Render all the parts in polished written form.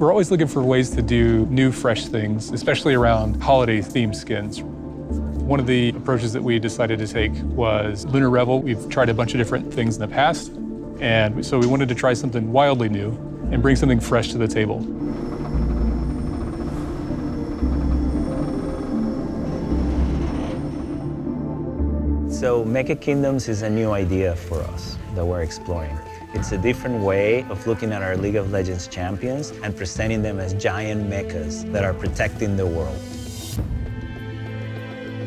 We're always looking for ways to do new, fresh things, especially around holiday-themed skins. One of the approaches that we decided to take was Lunar Revel. We've tried a bunch of different things in the past, and so we wanted to try something wildly new and bring something fresh to the table. So Mecha Kingdoms is a new idea for us that we're exploring. It's a different way of looking at our League of Legends champions and presenting them as giant mechas that are protecting the world.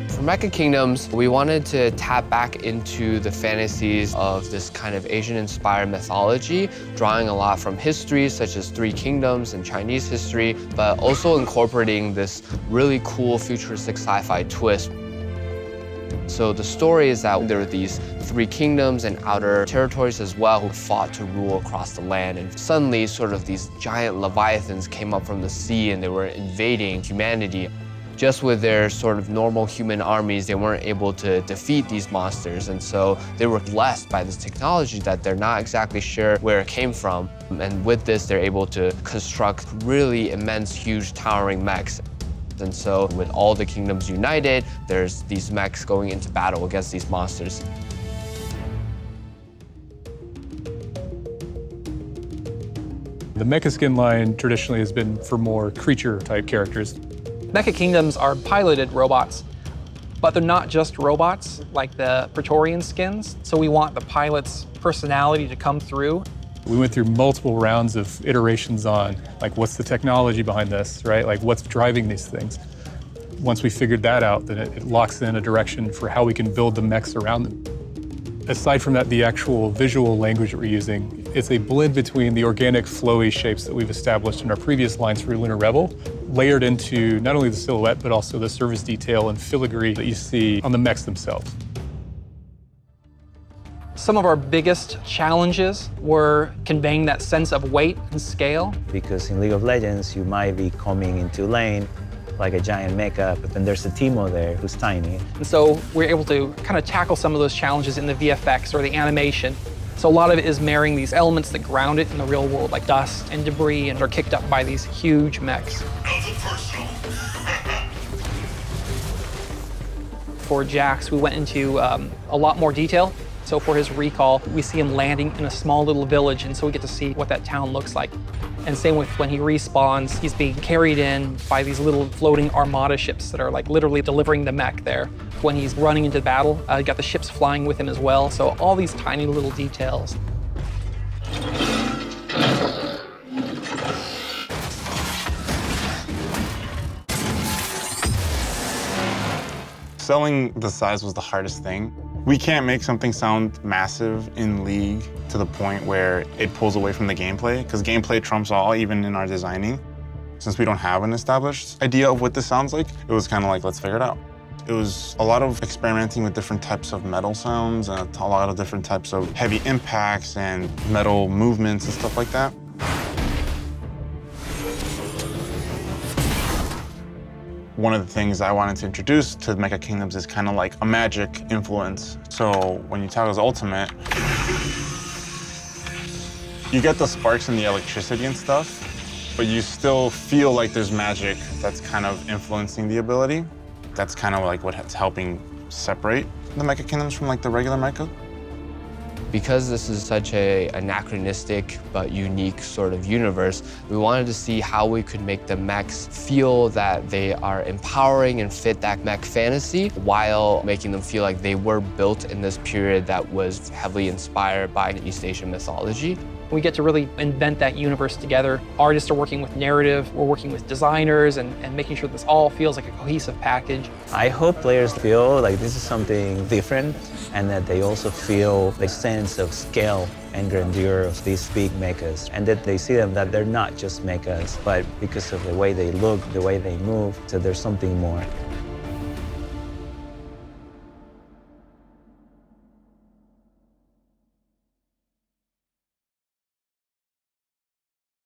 For Mecha Kingdoms, we wanted to tap back into the fantasies of this kind of Asian-inspired mythology, drawing a lot from history, such as Three Kingdoms and Chinese history, but also incorporating this really cool futuristic sci-fi twist. So the story is that there were these three kingdoms and outer territories as well who fought to rule across the land. And suddenly, sort of these giant leviathans came up from the sea and they were invading humanity. Just with their sort of normal human armies, they weren't able to defeat these monsters. And so they were blessed by this technology that they're not exactly sure where it came from. And with this, they're able to construct really immense, huge, towering mechs. And so with all the kingdoms united, there's these mechs going into battle against these monsters. The Mecha skin line traditionally has been for more creature-type characters. Mecha Kingdoms are piloted robots, but they're not just robots like the Praetorian skins, so we want the pilot's personality to come through. We went through multiple rounds of iterations on, like, what's the technology behind this, right? Like, what's driving these things? Once we figured that out, then it locks in a direction for how we can build the mechs around them. Aside from that, the actual visual language that we're using, it's a blend between the organic, flowy shapes that we've established in our previous lines for Lunar Revel, layered into not only the silhouette, but also the surface detail and filigree that you see on the mechs themselves. Some of our biggest challenges were conveying that sense of weight and scale. Because in League of Legends, you might be coming into lane like a giant mecha, but then there's a Teemo there who's tiny. And so we're able to kind of tackle some of those challenges in the VFX or the animation. So a lot of it is marrying these elements that ground it in the real world, like dust and debris, and are kicked up by these huge mechs. For Jax, we went into a lot more detail. So for his recall, we see him landing in a small little village, and so we get to see what that town looks like. And same with when he respawns, he's being carried in by these little floating armada ships that are like literally delivering the mech there. When he's running into battle, you got the ships flying with him as well. So all these tiny little details. Selling the size was the hardest thing. We can't make something sound massive in League to the point where it pulls away from the gameplay, because gameplay trumps all, even in our designing. Since we don't have an established idea of what this sounds like, it was kind of like, let's figure it out. It was a lot of experimenting with different types of metal sounds and a lot of different types of heavy impacts and metal movements and stuff like that. One of the things I wanted to introduce to Mecha Kingdoms is kind of like a magic influence. So when you toggle his ultimate, you get the sparks and the electricity and stuff, but you still feel like there's magic that's kind of influencing the ability. That's kind of like what's helping separate the Mecha Kingdoms from like the regular mecha. Because this is such an anachronistic but unique sort of universe, we wanted to see how we could make the mechs feel that they are empowering and fit that mech fantasy while making them feel like they were built in this period that was heavily inspired by East Asian mythology. We get to really invent that universe together. Artists are working with narrative, we're working with designers, and making sure this all feels like a cohesive package. I hope players feel like this is something different, and that they also feel the sense of scale and grandeur of these big mechas, and that they see them that they're not just mechas, but because of the way they look, the way they move, so there's something more.